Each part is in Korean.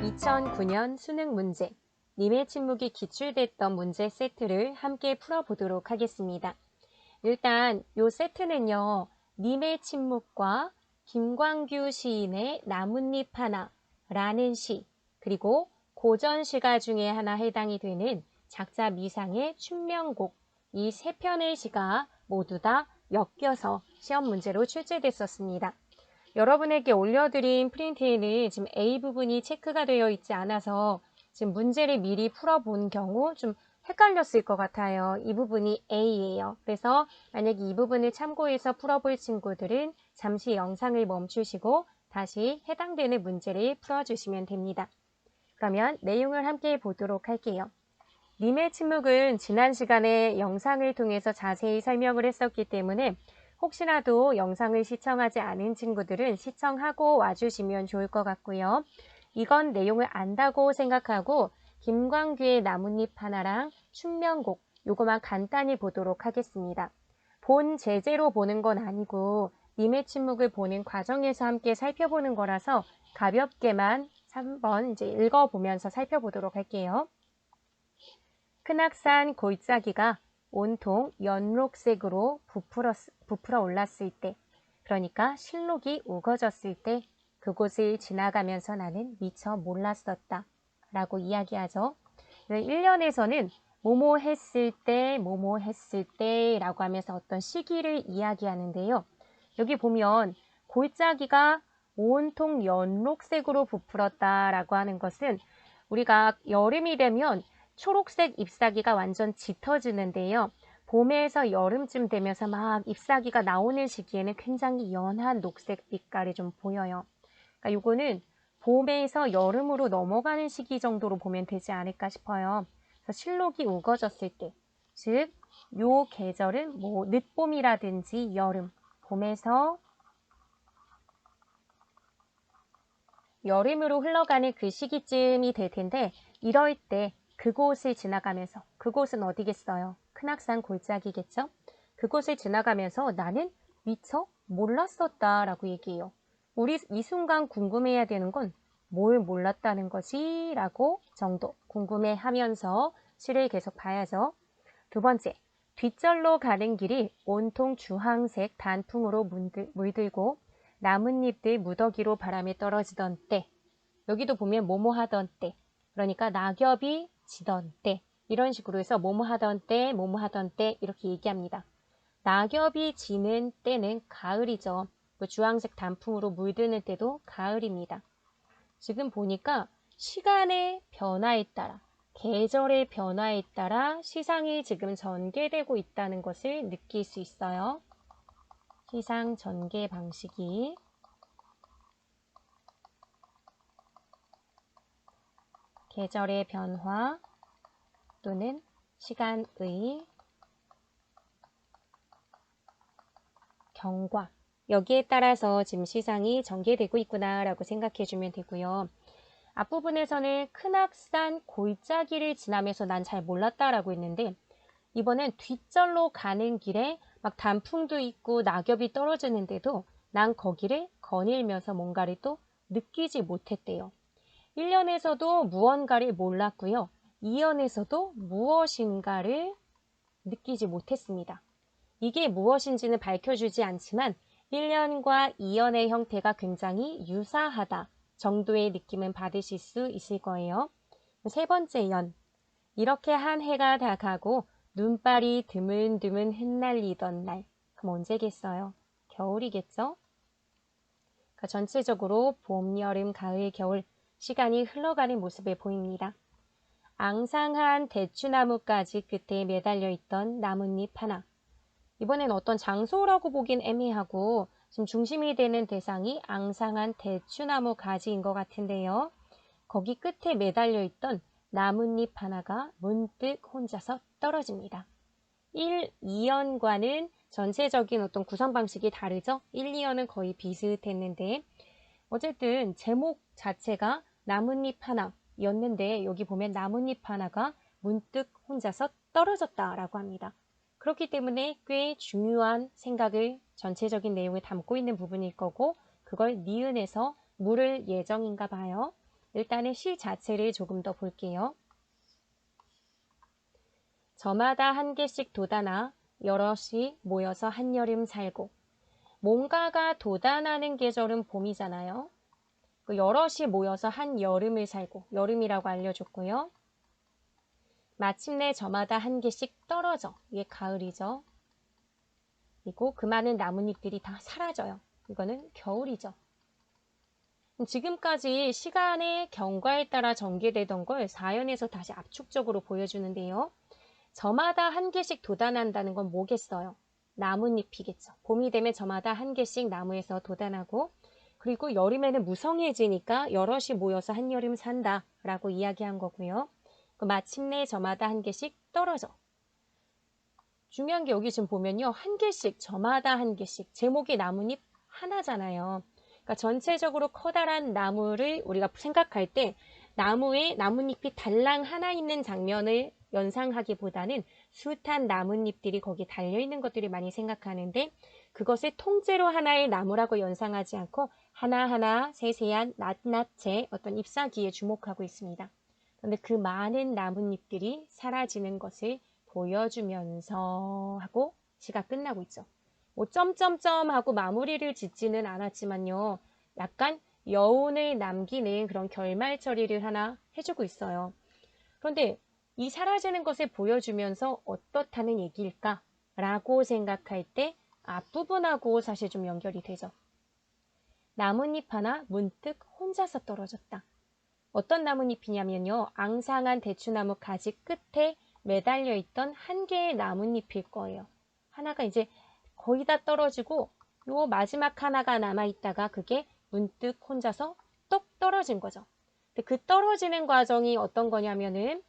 2009년 수능 문제, 님의 침묵이 기출됐던 문제 세트를 함께 풀어보도록 하겠습니다. 일단 이 세트는요, 님의 침묵과 김광규 시인의 나뭇잎 하나라는 시, 그리고 고전시가 중에 하나 해당이 되는 작자 미상의 춘명곡, 이 세 편의 시가 모두 다 엮여서 시험 문제로 출제됐었습니다. 여러분에게 올려드린 프린트에는 지금 A 부분이 체크가 되어 있지 않아서 지금 문제를 미리 풀어본 경우 좀 헷갈렸을 것 같아요. 이 부분이 A예요. 그래서 만약에 이 부분을 참고해서 풀어볼 친구들은 잠시 영상을 멈추시고 다시 해당되는 문제를 풀어주시면 됩니다. 그러면 내용을 함께 보도록 할게요. 님의 침묵은 지난 시간에 영상을 통해서 자세히 설명을 했었기 때문에 혹시라도 영상을 시청하지 않은 친구들은 시청하고 와주시면 좋을 것 같고요. 이건 내용을 안다고 생각하고 김광규의 나뭇잎 하나랑 춘명곡 요거만 간단히 보도록 하겠습니다. 본 제재로 보는 건 아니고 님의 침묵을 보는 과정에서 함께 살펴보는 거라서 가볍게만 한번 이제 읽어보면서 살펴보도록 할게요. 큰악산 골짜기가 온통 연록색으로 부풀어 올랐을 때, 그러니까 실록이 우거졌을 때 그곳을 지나가면서 나는 미처 몰랐었다 라고 이야기하죠. 1년에서는 뭐뭐 했을 때, 뭐뭐 했을 때 라고 하면서 어떤 시기를 이야기하는데요. 여기 보면 골짜기가 온통 연록색으로 부풀었다 라고 하는 것은 우리가 여름이 되면 초록색 ip사귀가 완전 짙어지는데요. 봄에서 여름쯤 되면서 막 잎사귀가 나오는 시기에는 굉장히 연한 녹색 빛깔이 좀 보여요. 그러니까 요거는 봄에서 여름으로 넘어가는 시기 정도로 보면 되지 않을까 싶어요. 그래서 실록이 우거졌을 때, 즉 요 계절은 뭐 늦봄이라든지 여름, 봄에서 여름으로 흘러가는 그 시기쯤이 될 텐데 이럴 때 그곳을 지나가면서, 그곳은 어디겠어요? 큰악산 골짜기겠죠? 그곳을 지나가면서 나는 미처 몰랐었다 라고 얘기해요. 우리 이 순간 궁금해야 되는 건 뭘 몰랐다는 거지? 라고 정도 궁금해하면서 시를 계속 봐야죠. 두 번째, 뒷절로 가는 길이 온통 주황색 단풍으로 물들고 나뭇잎들 무더기로 바람에 떨어지던 때, 여기도 보면 뭐뭐 하던 때, 그러니까 낙엽이 지던 때, 이런 식으로 해서 뭐뭐 하던 때, 뭐뭐 하던 때 이렇게 얘기합니다. 낙엽이 지는 때는 가을이죠. 그 주황색 단풍으로 물드는 때도 가을입니다. 지금 보니까 시간의 변화에 따라, 계절의 변화에 따라 시상이 지금 전개되고 있다는 것을 느낄 수 있어요. 시상 전개 방식이 계절의 변화 또는 시간의 경과, 여기에 따라서 지금 시상이 전개되고 있구나라고 생각해 주면 되고요. 앞부분에서는 큰악산 골짜기를 지나면서 난 잘 몰랐다라고 했는데 이번엔 뒷절로 가는 길에 막 단풍도 있고 낙엽이 떨어지는데도 난 거기를 거닐면서 뭔가를 또 느끼지 못했대요. 1년에서도 무언가를 몰랐고요. 2년에서도 무엇인가를 느끼지 못했습니다. 이게 무엇인지는 밝혀주지 않지만 1년과 2년의 형태가 굉장히 유사하다 정도의 느낌은 받으실 수 있을 거예요. 세 번째 연, 이렇게 한 해가 다 가고 눈발이 드문드문 흩날리던 날, 그럼 언제겠어요? 겨울이겠죠? 그러니까 전체적으로 봄, 여름, 가을, 겨울 시간이 흘러가는 모습을 보입니다. 앙상한 대추나무까지 끝에 매달려 있던 나뭇잎 하나. 이번엔 어떤 장소라고 보긴 애매하고 지금 중심이 되는 대상이 앙상한 대추나무 가지인 것 같은데요. 거기 끝에 매달려 있던 나뭇잎 하나가 문득 혼자서 떨어집니다. 1, 2연과는 전체적인 어떤 구성 방식이 다르죠? 1, 2연은 거의 비슷했는데 어쨌든 제목 자체가 나뭇잎 하나였는데 여기 보면 나뭇잎 하나가 문득 혼자서 떨어졌다라고 합니다. 그렇기 때문에 꽤 중요한 생각을 전체적인 내용을 담고 있는 부분일 거고 그걸 니은에서 물을 예정인가 봐요. 일단은 시 자체를 조금 더 볼게요. 저마다 한 개씩 돋아나 여럿이 모여서 한여름 살고. 뭔가가 돋아나는 계절은 봄이잖아요. 여럿이 모여서 한여름을 살고, 여름이라고 알려줬고요. 마침내 저마다 한 개씩 떨어져. 이게 가을이죠. 그리고 그 많은 나뭇잎들이 다 사라져요. 이거는 겨울이죠. 지금까지 시간의 경과에 따라 전개되던 걸 4연에서 다시 압축적으로 보여주는데요. 저마다 한 개씩 돋아난다는 건 뭐겠어요? 나뭇잎이겠죠. 봄이 되면 저마다 한 개씩 나무에서 돋아나고, 그리고 여름에는 무성해지니까 여럿이 모여서 한여름 산다 라고 이야기한 거고요. 마침내 저마다 한 개씩 떨어져. 중요한 게 여기 지금 보면요. 한 개씩, 저마다 한 개씩. 제목이 나뭇잎 하나잖아요. 그러니까 전체적으로 커다란 나무를 우리가 생각할 때 나무에 나뭇잎이 달랑 하나 있는 장면을 연상하기보다는 숱한 나뭇잎들이 거기 달려있는 것들이 많이 생각하는데, 그것을 통째로 하나의 나무라고 연상하지 않고 하나하나 세세한 낱낱의 어떤 잎사귀에 주목하고 있습니다. 그런데 그 많은 나뭇잎들이 사라지는 것을 보여주면서 하고 시가 끝나고 있죠. 뭐 점점점 하고 마무리를 짓지는 않았지만요. 약간 여운을 남기는 그런 결말 처리를 하나 해주고 있어요. 그런데 이 사라지는 것을 보여주면서 어떻다는 얘기일까? 라고 생각할 때 앞부분하고 사실 좀 연결이 되죠. 나뭇잎 하나 문득 혼자서 떨어졌다. 어떤 나뭇잎이냐면요. 앙상한 대추나무 가지 끝에 매달려 있던 한 개의 나뭇잎일 거예요. 하나가 이제 거의 다 떨어지고 요 마지막 하나가 남아있다가 그게 문득 혼자서 똑 떨어진 거죠. 근데 그 떨어지는 과정이 어떤 거냐면은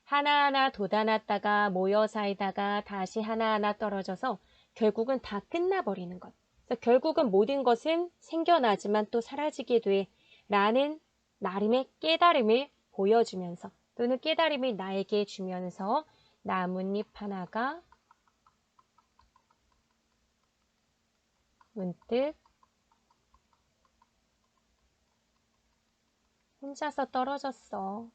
하나하나 돋아났다가 모여 살다가 다시 하나하나 떨어져서 결국은 다 끝나버리는 것. 그래서 결국은 모든 것은 생겨나지만 또 사라지게 돼 라는 나름의 깨달음을 보여주면서 또는 깨달음을 나에게 주면서 나뭇잎 하나가 문득 혼자서 떨어졌어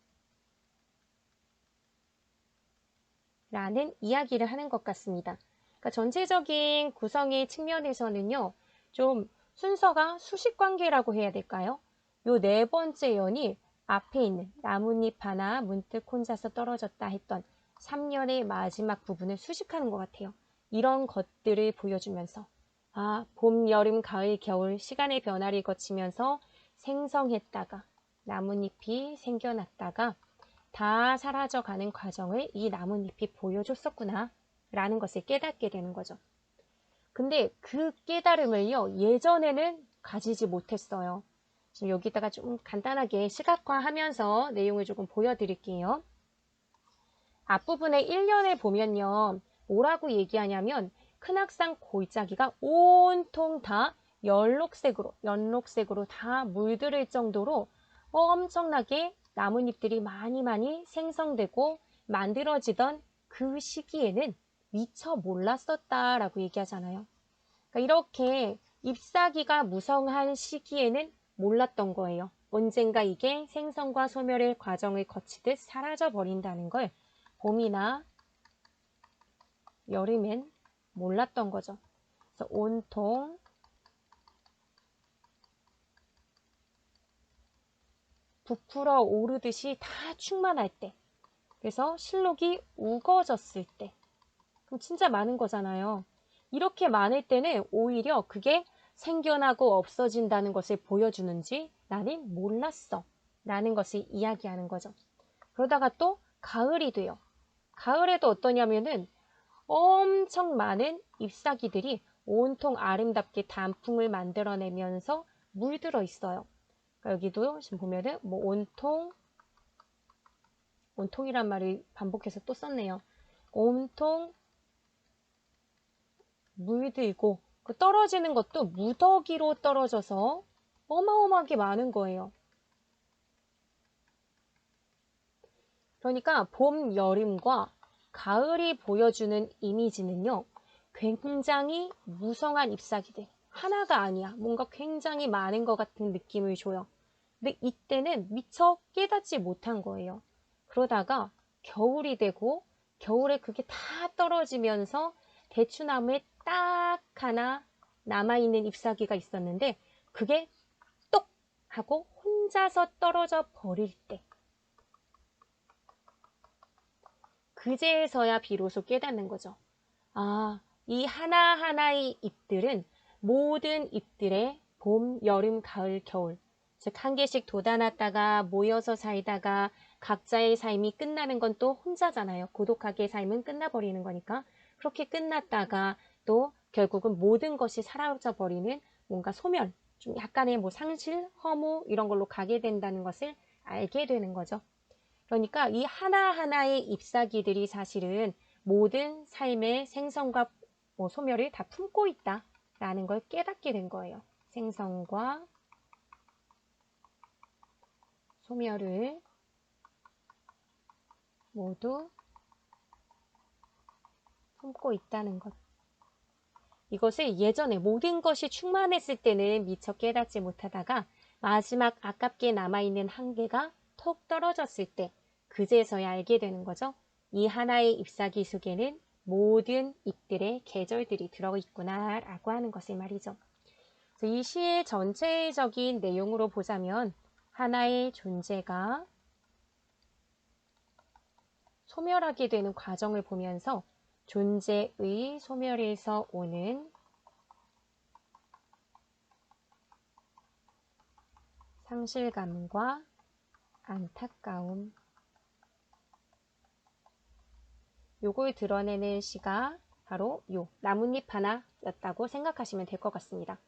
라는 이야기를 하는 것 같습니다. 그러니까 전체적인 구성의 측면에서는요. 좀 순서가 수식관계라고 해야 될까요? 요 네 번째 연이 앞에 있는 나뭇잎 하나 문득 혼자서 떨어졌다 했던 3년의 마지막 부분을 수식하는 것 같아요. 이런 것들을 보여주면서 봄, 여름, 가을, 겨울 시간의 변화를 거치면서 생성했다가 나뭇잎이 생겨났다가 다 사라져가는 과정을 이 나뭇잎이 보여줬었구나 라는 것을 깨닫게 되는 거죠. 근데 그 깨달음을요, 예전에는 가지지 못했어요. 지금 여기다가 좀 간단하게 시각화하면서 내용을 조금 보여드릴게요. 앞부분의 1년을 보면요, 뭐라고 얘기하냐면 큰악산 골짜기가 온통 다 연록색으로 다 물들을 정도로 엄청나게 나뭇잎들이 많이 생성되고 만들어지던 그 시기에는 미처 몰랐었다라고 얘기하잖아요. 그러니까 이렇게 잎사귀가 무성한 시기에는 몰랐던 거예요. 언젠가 이게 생성과 소멸의 과정을 거치듯 사라져 버린다는 걸 봄이나 여름엔 몰랐던 거죠. 그래서 온통 부풀어 오르듯이 다 충만할 때, 그래서 실록이 우거졌을 때, 그럼 진짜 많은 거잖아요. 이렇게 많을 때는 오히려 그게 생겨나고 없어진다는 것을 보여주는지 나는 몰랐어 라는 것을 이야기하는 거죠. 그러다가 또 가을이 돼요. 가을에도 어떠냐면은 엄청 많은 잎사귀들이 온통 아름답게 단풍을 만들어내면서 물들어 있어요. 그러니까 여기도 지금 보면은 뭐 온통이란 말을 반복해서 또 썼네요. 온통 물들고 그 떨어지는 것도 무더기로 떨어져서 어마어마하게 많은 거예요. 그러니까 봄, 여름과 가을이 보여주는 이미지는요. 굉장히 무성한 잎사귀들. 하나가 아니야. 뭔가 굉장히 많은 것 같은 느낌을 줘요. 근데 이때는 미처 깨닫지 못한 거예요. 그러다가 겨울이 되고 겨울에 그게 다 떨어지면서 대추나무에 딱 하나 남아있는 잎사귀가 있었는데 그게 똑 하고 혼자서 떨어져 버릴 때 그제서야 비로소 깨닫는 거죠. 아, 이 하나하나의 잎들은 모든 잎들의 봄, 여름, 가을, 겨울, 즉 한 개씩 돋아났다가 모여서 살다가 각자의 삶이 끝나는 건 또 혼자잖아요. 고독하게 삶은 끝나버리는 거니까. 그렇게 끝났다가 또 결국은 모든 것이 사라져버리는 뭔가 소멸, 좀 약간의 뭐 상실, 허무 이런 걸로 가게 된다는 것을 알게 되는 거죠. 그러니까 이 하나하나의 잎사귀들이 사실은 모든 삶의 생성과 소멸을 다 품고 있다라는 걸 깨닫게 된 거예요. 생성과 소멸을 모두 품고 있다는 것. 이것을 예전에 모든 것이 충만했을 때는 미처 깨닫지 못하다가 마지막 아깝게 남아있는 한 개가 톡 떨어졌을 때 그제서야 알게 되는 거죠. 이 하나의 잎사귀 속에는 모든 잎들의 계절들이 들어있구나 라고 하는 것을 말이죠. 이 시의 전체적인 내용으로 보자면 하나의 존재가 소멸하게 되는 과정을 보면서 존재의 소멸에서 오는 상실감과 안타까움, 요걸 드러내는 시가 바로 요 나뭇잎 하나였다고 생각하시면 될 것 같습니다.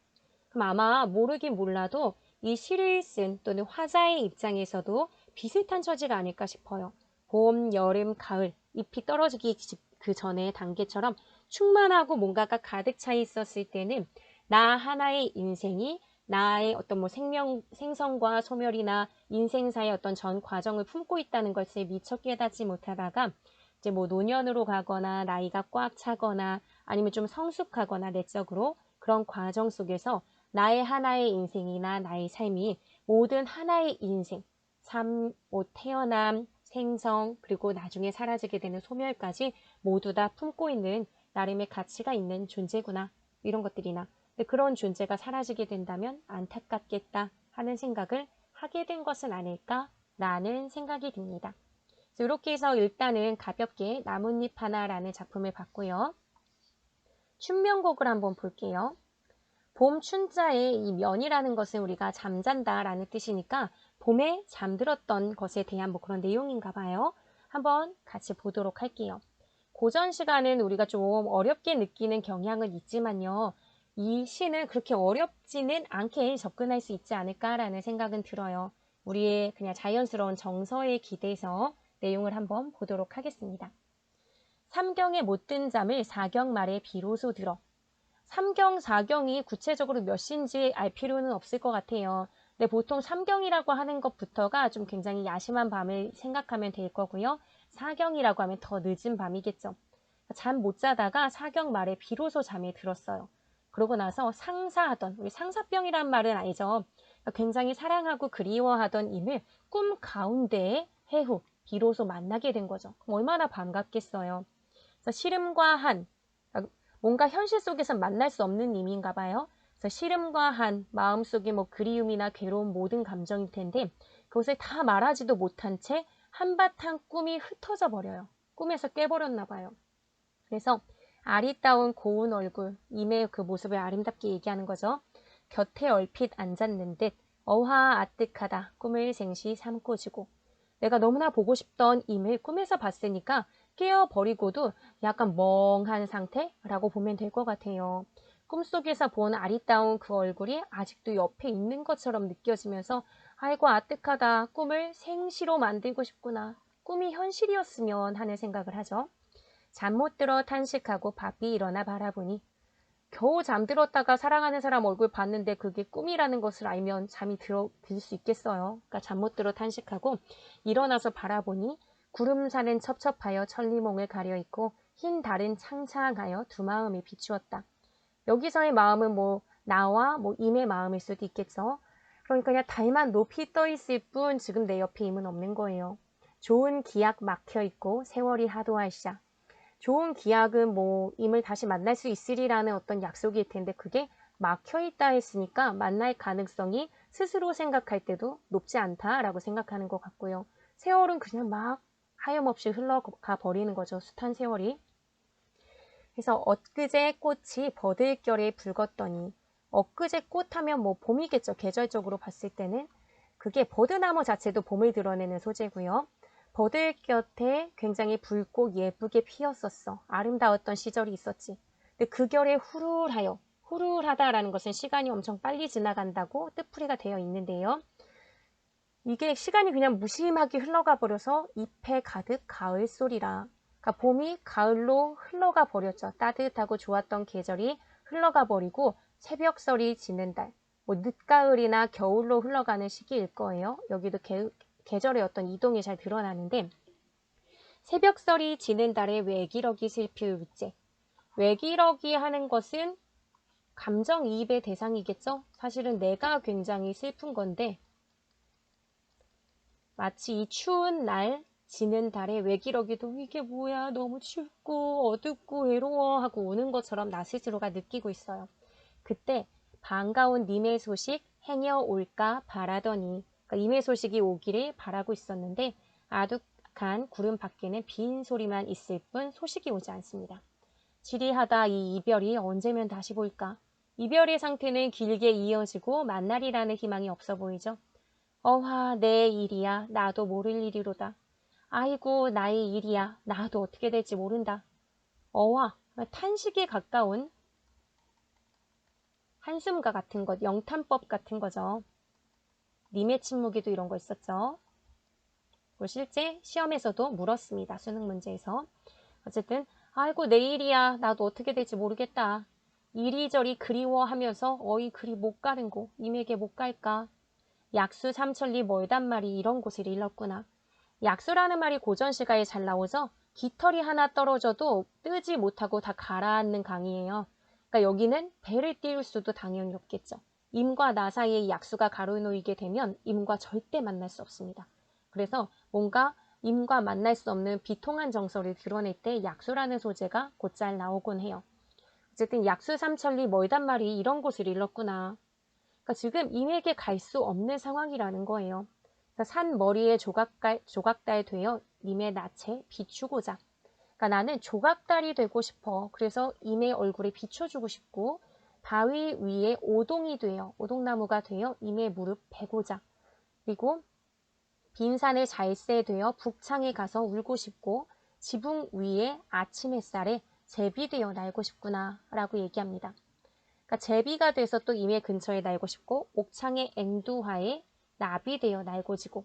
그럼 아마 모르긴 몰라도 이 시를 쓴 또는 화자의 입장에서도 비슷한 처지가 아닐까 싶어요. 봄, 여름, 가을, 잎이 떨어지기 그 전의 단계처럼 충만하고 뭔가가 가득 차 있었을 때는 나 하나의 인생이 나의 어떤 뭐 생성과 소멸이나 인생사의 어떤 전 과정을 품고 있다는 것을 미처 깨닫지 못하다가 이제 뭐 노년으로 가거나 나이가 꽉 차거나 아니면 좀 성숙하거나 내적으로 그런 과정 속에서 나의 하나의 인생이나 나의 삶이 모든 하나의 인생, 삶, 뭐 태어남, 생성, 그리고 나중에 사라지게 되는 소멸까지 모두 다 품고 있는 나름의 가치가 있는 존재구나. 이런 것들이나. 근데 그런 존재가 사라지게 된다면 안타깝겠다 하는 생각을 하게 된 것은 아닐까라는 생각이 듭니다. 이렇게 해서 일단은 가볍게 나뭇잎 하나라는 작품을 봤고요. 춘명곡을 한번 볼게요. 봄 춘자의 이 면이라는 것은 우리가 잠잔다 라는 뜻이니까 봄에 잠들었던 것에 대한 뭐 그런 내용인가 봐요. 한번 같이 보도록 할게요. 고전 시가는 우리가 좀 어렵게 느끼는 경향은 있지만요. 이 시는 그렇게 어렵지는 않게 접근할 수 있지 않을까라는 생각은 들어요. 우리의 그냥 자연스러운 정서에 기대서 내용을 한번 보도록 하겠습니다. 삼경에 못 든 잠을 사경 말에 비로소 들어. 삼경, 사경이 구체적으로 몇 시인지 알 필요는 없을 것 같아요. 근데 보통 삼경이라고 하는 것부터가 좀 굉장히 야심한 밤을 생각하면 될 거고요. 사경이라고 하면 더 늦은 밤이겠죠. 잠 못 자다가 사경 말에 비로소 잠이 들었어요. 그러고 나서 상사하던, 우리 상사병이란 말은 아니죠. 굉장히 사랑하고 그리워하던 임을 꿈 가운데에 해후, 비로소 만나게 된 거죠. 그럼 얼마나 반갑겠어요. 그래서 시름과 한, 뭔가 현실 속에서 만날 수 없는 의미인가 봐요. 그래서 시름과 한, 마음속에 뭐 그리움이나 괴로움 모든 감정일 텐데 그것을 다 말하지도 못한 채 한바탕 꿈이 흩어져 버려요. 꿈에서 깨버렸나 봐요. 그래서 아리따운 고운 얼굴, 임의 그 모습을 아름답게 얘기하는 거죠. 곁에 얼핏 앉았는 듯 어화 아뜩하다 꿈을 생시 삼고 지고 내가 너무나 보고 싶던 임을 꿈에서 봤으니까 깨어버리고도 약간 멍한 상태라고 보면 될 것 같아요. 꿈속에서 본 아리따운 그 얼굴이 아직도 옆에 있는 것처럼 느껴지면서 아이고 아뜩하다 꿈을 생시로 만들고 싶구나. 꿈이 현실이었으면 하는 생각을 하죠. 잠 못 들어 탄식하고 바삐 일어나 바라보니 겨우 잠들었다가 사랑하는 사람 얼굴 봤는데 그게 꿈이라는 것을 알면 잠이 들 수 있겠어요. 그러니까 잠 못 들어 탄식하고 일어나서 바라보니 구름산은 첩첩하여 천리몽을 가려있고 흰 달은 창창하여 두 마음이 비추었다. 여기서의 마음은 뭐 나와 뭐 임의 마음일 수도 있겠죠. 그러니까 그냥 달만 높이 떠 있을 뿐 지금 내 옆에 임은 없는 거예요. 좋은 기약 막혀 있고 세월이 하도하시자. 좋은 기약은 뭐 임을 다시 만날 수 있으리라는 어떤 약속일 텐데 그게 막혀 있다 했으니까 만날 가능성이 스스로 생각할 때도 높지 않다라고 생각하는 것 같고요. 세월은 그냥 막 하염없이 흘러가 버리는 거죠. 숱한 세월이. 그래서 엊그제 꽃이 버들결에 붉었더니 엊그제 꽃하면 뭐 봄이겠죠. 계절적으로 봤을 때는. 그게 버드나무 자체도 봄을 드러내는 소재고요. 버들 곁에 굉장히 붉고 예쁘게 피었었어. 아름다웠던 시절이 있었지. 근데 그 결에 후룰하여, 후룰하다라는 것은 시간이 엄청 빨리 지나간다고 뜻풀이가 되어 있는데요. 이게 시간이 그냥 무심하게 흘러가 버려서 잎에 가득 가을 소리라. 그러니까 봄이 가을로 흘러가 버렸죠. 따뜻하고 좋았던 계절이 흘러가 버리고 새벽설이 지는 달, 뭐 늦가을이나 겨울로 흘러가는 시기일 거예요. 여기도 계절의 어떤 이동이 잘 드러나는데 새벽설이 지는 달에 외기러기 슬피울째. 외기러기 하는 것은 감정이입의 대상이겠죠. 사실은 내가 굉장히 슬픈 건데 마치 이 추운 날 지는 달에 외기러기도 이게 뭐야 너무 춥고 어둡고 외로워하고 우는 것처럼 나 스스로가 느끼고 있어요. 그때 반가운 님의 소식 행여 올까 바라더니 그러니까 님의 소식이 오기를 바라고 있었는데 아득한 구름 밖에는 빈 소리만 있을 뿐 소식이 오지 않습니다. 지리하다 이 이별이 언제면 다시 볼까? 이별의 상태는 길게 이어지고 만날이라는 희망이 없어 보이죠. 어화 내 일이야 나도 모를 일이로다. 아이고 나의 일이야 나도 어떻게 될지 모른다. 어화 탄식에 가까운 한숨과 같은 것, 영탄법 같은 거죠. 님의 침묵에도 이런 거 있었죠. 실제 시험에서도 물었습니다. 수능 문제에서. 어쨌든 아이고 내일이야 나도 어떻게 될지 모르겠다. 이리저리 그리워하면서 어이 그리 못 가는 곳 임에게 못 갈까. 약수 삼천리 멀단 말이 이런 곳을 일렀구나. 약수라는 말이 고전시가에 잘 나오죠. 깃털이 하나 떨어져도 뜨지 못하고 다 가라앉는 강이에요. 그러니까 여기는 배를 띄울 수도 당연히 없겠죠. 임과 나 사이에 약수가 가로놓이게 되면 임과 절대 만날 수 없습니다. 그래서 뭔가 임과 만날 수 없는 비통한 정서를 드러낼 때 약수라는 소재가 곧잘 나오곤 해요. 어쨌든 약수 삼천리 멀단 말이 이런 곳을 일렀구나. 그러니까 지금 임에게 갈 수 없는 상황이라는 거예요. 산 머리에 조각달 되어 님의 낯에 비추고자. 그러니까 나는 조각달이 되고 싶어. 그래서 임의 얼굴에 비춰주고 싶고 바위 위에 오동이 되어 오동나무가 되어 임의 무릎 베고자. 그리고 빈산에 잘새 되어 북창에 가서 울고 싶고 지붕 위에 아침 햇살에 제비 되어 날고 싶구나 라고 얘기합니다. 그러니까 제비가 돼서 또 임의 근처에 날고 싶고 옥창의 앵두하에 나비 되어 날고 지고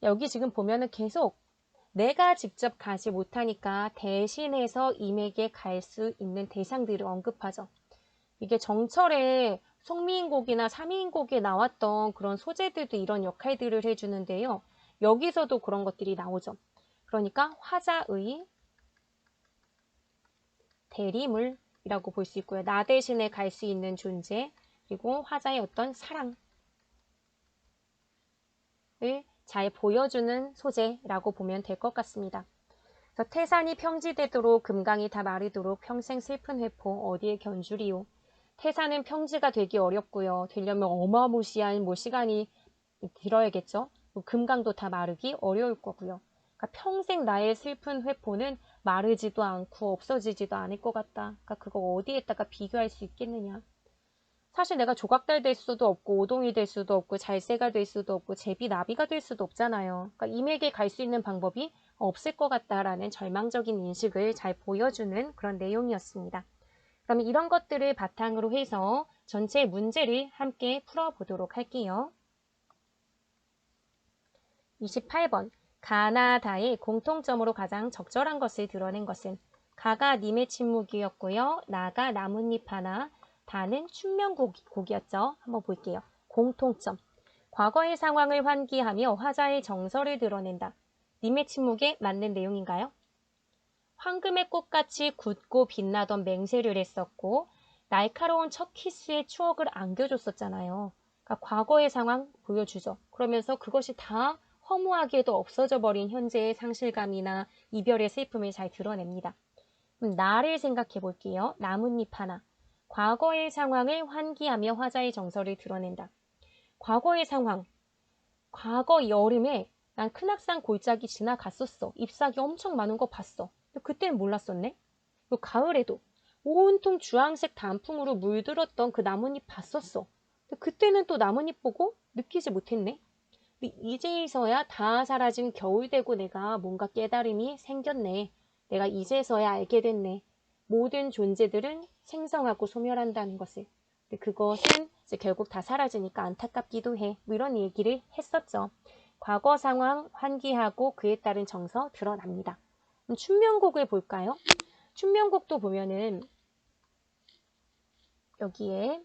여기 지금 보면은 계속 내가 직접 가지 못하니까 대신해서 임에게 갈 수 있는 대상들을 언급하죠. 이게 정철에 송미인곡이나 삼미인곡에 나왔던 그런 소재들도 이런 역할들을 해주는데요. 여기서도 그런 것들이 나오죠. 그러니까 화자의 대리물이라고 볼 수 있고요. 나 대신에 갈 수 있는 존재, 그리고 화자의 어떤 사랑을 잘 보여주는 소재라고 보면 될 것 같습니다. 그래서 태산이 평지되도록 금강이 다 마르도록 평생 슬픈 회포 어디에 견주리요. 태산은 평지가 되기 어렵고요. 되려면 어마무시한 시간이 들어야겠죠. 금강도 다 마르기 어려울 거고요. 그러니까 평생 나의 슬픈 회포는 마르지도 않고 없어지지도 않을 것 같다. 그러니까 그거 어디에다가 비교할 수 있겠느냐. 사실 내가 조각달 될 수도 없고 오동이 될 수도 없고 잘새가 될 수도 없고 제비 나비가 될 수도 없잖아요. 그러니까 임에게 갈 수 있는 방법이 없을 것 같다라는 절망적인 인식을 잘 보여주는 그런 내용이었습니다. 그럼 이런 것들을 바탕으로 해서 전체 문제를 함께 풀어보도록 할게요. 28번 가나다의 공통점으로 가장 적절한 것을 드러낸 것은 가가 님의 침묵이었고요. 나가 나뭇잎 하나, 다는 춘명곡이었죠. 한번 볼게요. 공통점. 과거의 상황을 환기하며 화자의 정서를 드러낸다. 님의 침묵에 맞는 내용인가요? 황금의 꽃같이 굳고 빛나던 맹세를 했었고 날카로운 첫 키스의 추억을 안겨줬었잖아요. 그러니까 과거의 상황 보여주죠. 그러면서 그것이 다 허무하게도 없어져 버린 현재의 상실감이나 이별의 슬픔을 잘 드러냅니다. 그럼 나를 생각해 볼게요. 나뭇잎 하나. 과거의 상황을 환기하며 화자의 정서를 드러낸다. 과거의 상황. 과거 여름에 난 큰악산 골짜기 지나갔었어. 잎사귀 엄청 많은 거 봤어. 근데 그때는 몰랐었네. 그 가을에도 온통 주황색 단풍으로 물들었던 그 나뭇잎 봤었어. 근데 그때는 또 나뭇잎 보고 느끼지 못했네. 근데 이제서야 다 사라진 겨울 되고 내가 뭔가 깨달음이 생겼네. 내가 이제서야 알게 됐네. 모든 존재들은 생성하고 소멸한다는 것을. 근데 그것은 이제 결국 다 사라지니까 안타깝기도 해. 뭐 이런 얘기를 했었죠. 과거 상황 환기하고 그에 따른 정서 드러납니다. 그럼 춘명곡을 볼까요? 춘명곡도 보면은 여기에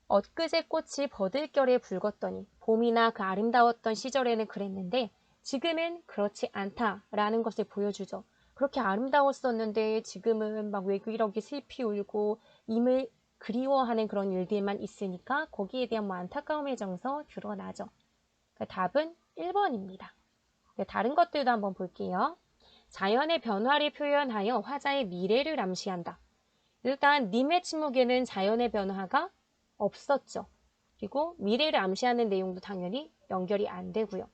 엊그제 꽃이 버들결에 붉었더니 봄이나 그 아름다웠던 시절에는 그랬는데 지금은 그렇지 않다라는 것을 보여주죠. 그렇게 아름다웠었는데 지금은 막 왜 이렇게 슬피 울고 임을 그리워하는 그런 일들만 있으니까 거기에 대한 뭐 안타까움의 정서 드러나죠. 답은 1번입니다. 다른 것들도 한번 볼게요. 자연의 변화를 표현하여 화자의 미래를 암시한다. 일단 님의 침묵에는 자연의 변화가 없었죠. 그리고 미래를 암시하는 내용도 당연히 연결이 안 되고요.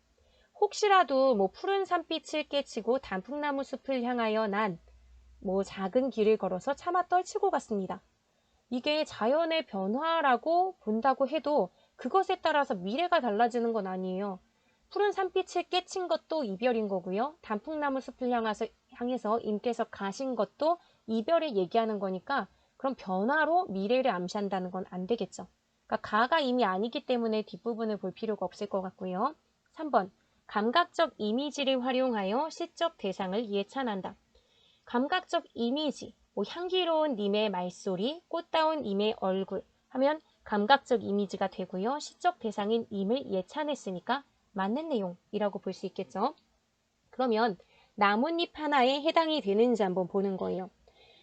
혹시라도 뭐 푸른 산빛을 깨치고 단풍나무 숲을 향하여 난 뭐 작은 길을 걸어서 차마 떨치고 갔습니다. 이게 자연의 변화라고 본다고 해도 그것에 따라서 미래가 달라지는 건 아니에요. 푸른 산빛을 깨친 것도 이별인 거고요. 단풍나무 숲을 향해서 임께서 가신 것도 이별을 얘기하는 거니까 그럼 변화로 미래를 암시한다는 건 안 되겠죠. 그러니까 가가 이미 아니기 때문에 뒷부분을 볼 필요가 없을 것 같고요. 3번. 감각적 이미지를 활용하여 시적 대상을 예찬한다. 감각적 이미지, 뭐 향기로운 님의 말소리, 꽃다운 님의 얼굴 하면 감각적 이미지가 되고요. 시적 대상인 님을 예찬했으니까 맞는 내용이라고 볼 수 있겠죠. 그러면 나뭇잎 하나에 해당이 되는지 한번 보는 거예요.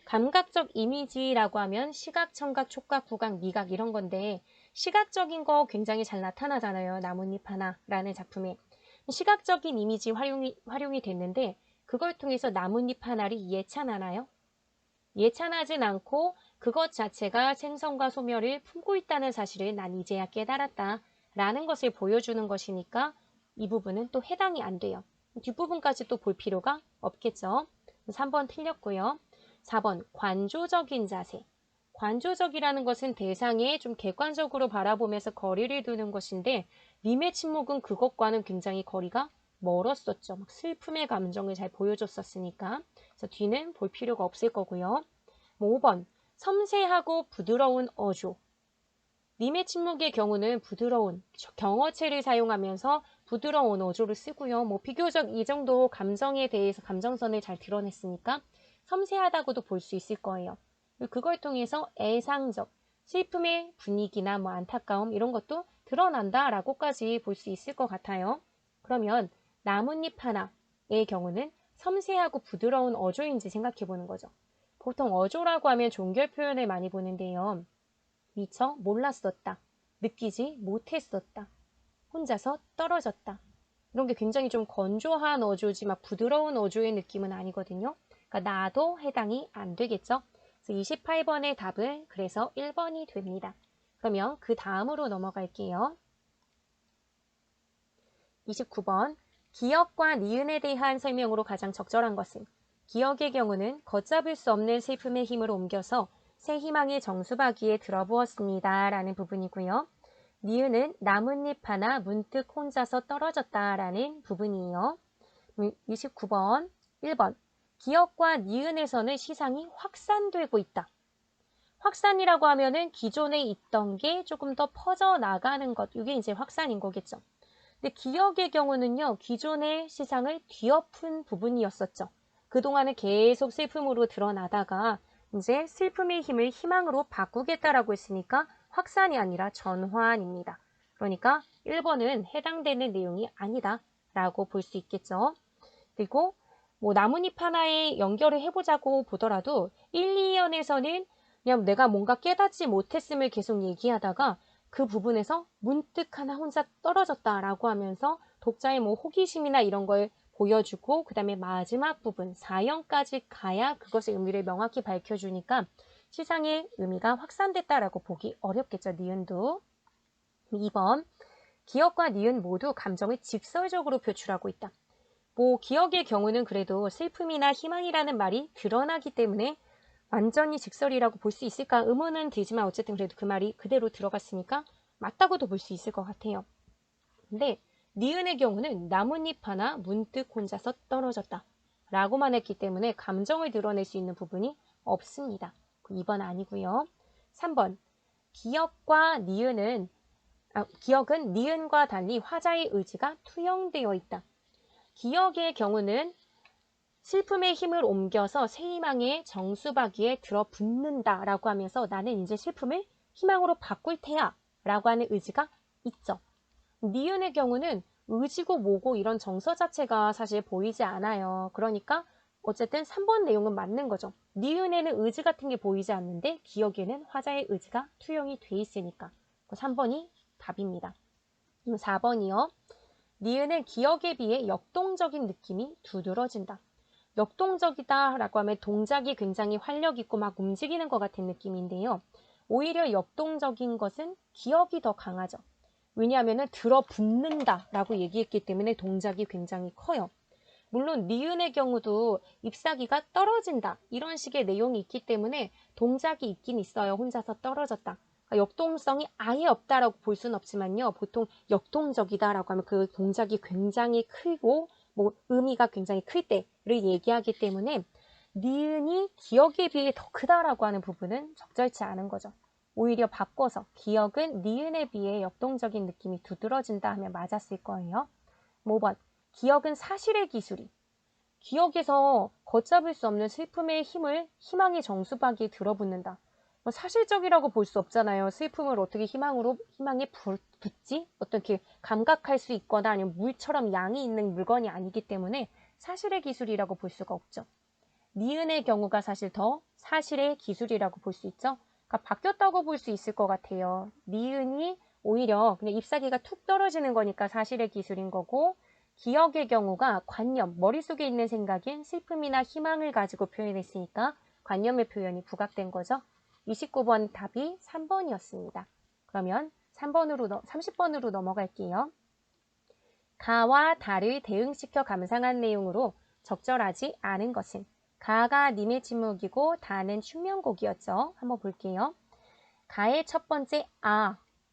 감각적 이미지라고 하면 시각, 청각, 촉각, 구각, 미각 이런 건데 시각적인 거 굉장히 잘 나타나잖아요. 나뭇잎 하나라는 작품에. 시각적인 이미지 활용이 됐는데 그걸 통해서 나뭇잎 하나를 예찬하나요? 예찬하진 않고 그것 자체가 생성과 소멸을 품고 있다는 사실을 난 이제야 깨달았다 라는 것을 보여주는 것이니까 이 부분은 또 해당이 안 돼요. 뒷부분까지 또 볼 필요가 없겠죠. 3번 틀렸고요. 4번 관조적인 자세. 관조적이라는 것은 대상에 좀 객관적으로 바라보면서 거리를 두는 것인데 님의 침묵은 그것과는 굉장히 거리가 멀었었죠. 막 슬픔의 감정을 잘 보여줬었으니까. 그래서 뒤는 볼 필요가 없을 거고요. 5번 섬세하고 부드러운 어조. 님의 침묵의 경우는 부드러운 경어체를 사용하면서 부드러운 어조를 쓰고요. 뭐 비교적 이 정도 감정에 대해서 감정선을 잘 드러냈으니까 섬세하다고도 볼 수 있을 거예요. 그걸 통해서 애상적, 슬픔의 분위기나 뭐 안타까움 이런 것도 드러난다라고까지 볼 수 있을 것 같아요. 그러면 나뭇잎 하나의 경우는 섬세하고 부드러운 어조인지 생각해 보는 거죠. 보통 어조라고 하면 종결 표현을 많이 보는데요. 미처 몰랐었다. 느끼지 못했었다. 혼자서 떨어졌다. 이런 게 굉장히 좀 건조한 어조지 막 부드러운 어조의 느낌은 아니거든요. 그러니까 나도 해당이 안 되겠죠. 그래서 28번의 답은 그래서 1번이 됩니다. 그러면 그 다음으로 넘어갈게요. 29번 기억과 니은에 대한 설명으로 가장 적절한 것은 기억의 경우는 걷잡을 수 없는 슬픔의 힘을 옮겨서 새 희망의 정수박이에 들어부었습니다. 라는 부분이고요. 니은은 나뭇잎 하나 문득 혼자서 떨어졌다 라는 부분이에요. 29번 1번 기억과 니은에서는 시상이 확산되고 있다. 확산이라고 하면은 기존에 있던 게 조금 더 퍼져나가는 것, 이게 이제 확산인 거겠죠. 근데 기억의 경우는요, 기존의 시상을 뒤엎은 부분이었었죠. 그동안은 계속 슬픔으로 드러나다가 이제 슬픔의 힘을 희망으로 바꾸겠다라고 했으니까 확산이 아니라 전환입니다. 그러니까 1번은 해당되는 내용이 아니다 라고 볼 수 있겠죠. 그리고 뭐 나뭇잎 하나에 연결을 해보자고 보더라도 1, 2연에서는 그냥 내가 뭔가 깨닫지 못했음을 계속 얘기하다가 그 부분에서 문득 하나 혼자 떨어졌다라고 하면서 독자의 뭐 호기심이나 이런 걸 보여주고 그 다음에 마지막 부분 4형까지 가야 그것의 의미를 명확히 밝혀주니까 시상의 의미가 확산됐다라고 보기 어렵겠죠. 니은도. 2번 기억과 니은 모두 감정을 직설적으로 표출하고 있다. 뭐 기억의 경우는 그래도 슬픔이나 희망이라는 말이 드러나기 때문에 완전히 직설이라고 볼 수 있을까 의문은 들지만 어쨌든 그래도 그 말이 그대로 들어갔으니까 맞다고도 볼 수 있을 것 같아요. 근데 니은의 경우는 나뭇잎 하나 문득 혼자서 떨어졌다 라고만 했기 때문에 감정을 드러낼 수 있는 부분이 없습니다. 2번 아니고요. 3번 기억은 니은과 달리 화자의 의지가 투영되어 있다. 기억의 경우는 슬픔의 힘을 옮겨서 새 희망의 정수박이에 들어붙는다 라고 하면서 나는 이제 슬픔을 희망으로 바꿀 테야 라고 하는 의지가 있죠. 니은의 경우는 의지고 뭐고 이런 정서 자체가 사실 보이지 않아요. 그러니까 어쨌든 3번 내용은 맞는 거죠. 니은에는 의지 같은 게 보이지 않는데 기억에는 화자의 의지가 투영이 돼 있으니까 3번이 답입니다. 4번이요. 니은은 기억에 비해 역동적인 느낌이 두드러진다. 역동적이다 라고 하면 동작이 굉장히 활력 있고 막 움직이는 것 같은 느낌인데요. 오히려 역동적인 것은 기억이 더 강하죠. 왜냐하면 들어붙는다 라고 얘기했기 때문에 동작이 굉장히 커요. 물론 니은의 경우도 잎사귀가 떨어진다 이런 식의 내용이 있기 때문에 동작이 있긴 있어요. 혼자서 떨어졌다. 그러니까 역동성이 아예 없다라고 볼 수는 없지만요. 보통 역동적이다라고 하면 그 동작이 굉장히 크고 뭐 의미가 굉장히 클 때를 얘기하기 때문에 니은이 기억에 비해 더 크다라고 하는 부분은 적절치 않은 거죠. 오히려 바꿔서 기억은 니은에 비해 역동적인 느낌이 두드러진다 하면 맞았을 거예요. 5번 기억은 사실의 기술이 기억에서 걷잡을 수 없는 슬픔의 힘을 희망의 정수박이에 들어붙는다. 뭐 사실적이라고 볼 수 없잖아요. 슬픔을 어떻게 희망에 붙지? 어떻게 감각할 수 있거나 아니면 물처럼 양이 있는 물건이 아니기 때문에 사실의 기술이라고 볼 수가 없죠. 니은의 경우가 사실 더 사실의 기술이라고 볼 수 있죠. 그러니까 바뀌었다고 볼 수 있을 것 같아요. 니은이 오히려 그냥 잎사귀가 툭 떨어지는 거니까 사실의 기술인 거고 기억의 경우가 관념, 머릿속에 있는 생각인 슬픔이나 희망을 가지고 표현했으니까 관념의 표현이 부각된 거죠. 29번 답이 3번이었습니다. 그러면 30번으로 넘어갈게요. 가와 다를 대응시켜 감상한 내용으로 적절하지 않은 것은 가가 님의 침묵이고 다는 충명곡이었죠. 한번 볼게요. 가의 첫 번째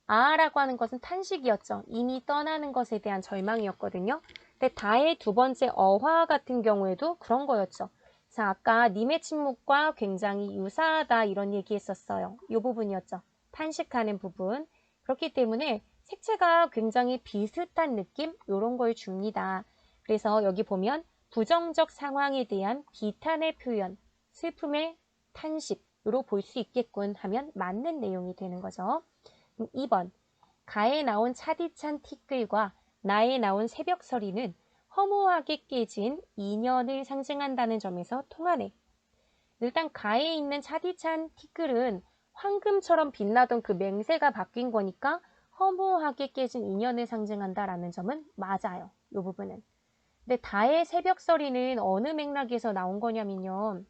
아라고 하는 것은 탄식이었죠. 이미 떠나는 것에 대한 절망이었거든요. 근데 다의 두 번째 어화 같은 경우에도 그런 거였죠. 자, 아까 님의 침묵과 굉장히 유사하다 이런 얘기 했었어요. 이 부분이었죠. 탄식하는 부분. 그렇기 때문에 색채가 굉장히 비슷한 느낌? 이런 걸 줍니다. 그래서 여기 보면 부정적 상황에 대한 비탄의 표현, 슬픔의 탄식으로 볼 수 있겠군 하면 맞는 내용이 되는 거죠. 2번 가에 나온 차디찬 티끌과 나에 나온 새벽서리는 허무하게 깨진 인연을 상징한다는 점에서 통하네. 일단 가에 있는 차디찬 티끌은 황금처럼 빛나던 그 맹세가 바뀐 거니까 허무하게 깨진 인연을 상징한다라는 점은 맞아요. 이 부분은. 근데 다의 새벽서리는 어느 맥락에서 나온 거냐면요.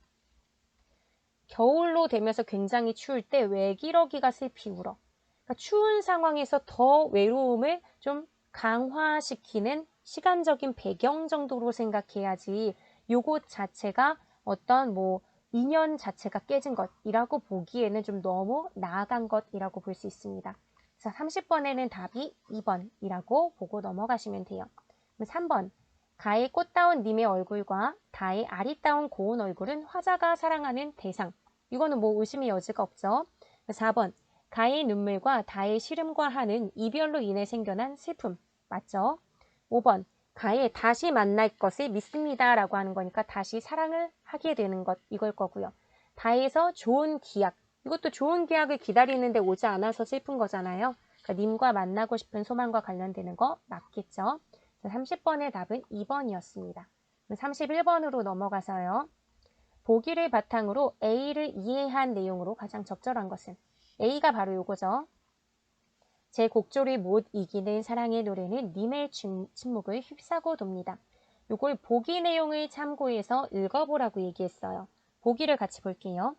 겨울로 되면서 굉장히 추울 때 외기러기가 슬피 울어. 그러니까 추운 상황에서 더 외로움을 좀 강화시키는 시간적인 배경 정도로 생각해야지 요것 자체가 어떤 뭐 인연 자체가 깨진 것이라고 보기에는 좀 너무 나아간 것이라고 볼 수 있습니다. 자, 30번에는 답이 2번이라고 보고 넘어가시면 돼요. 3번 가의 꽃다운 님의 얼굴과 다의 아리따운 고운 얼굴은 화자가 사랑하는 대상. 이거는 뭐 의심의 여지가 없죠. 4번 가의 눈물과 다의 시름과 하는 이별로 인해 생겨난 슬픔. 맞죠? 5번 가의 다시 만날 것을 믿습니다 라고 하는 거니까 다시 사랑을 하게 되는 것 이걸 거고요. 다에서 좋은 기약. 이것도 좋은 기약을 기다리는데 오지 않아서 슬픈 거잖아요. 그러니까 님과 만나고 싶은 소망과 관련되는 거 맞겠죠? 30번의 답은 2번이었습니다. 31번으로 넘어가서요. 보기를 바탕으로 A를 이해한 내용으로 가장 적절한 것은 A가 바로 요거죠. 제 곡조를 못 이기는 사랑의 노래는 님의 침묵을 휩싸고 돕니다. 이걸 보기 내용을 참고해서 읽어보라고 얘기했어요. 보기를 같이 볼게요.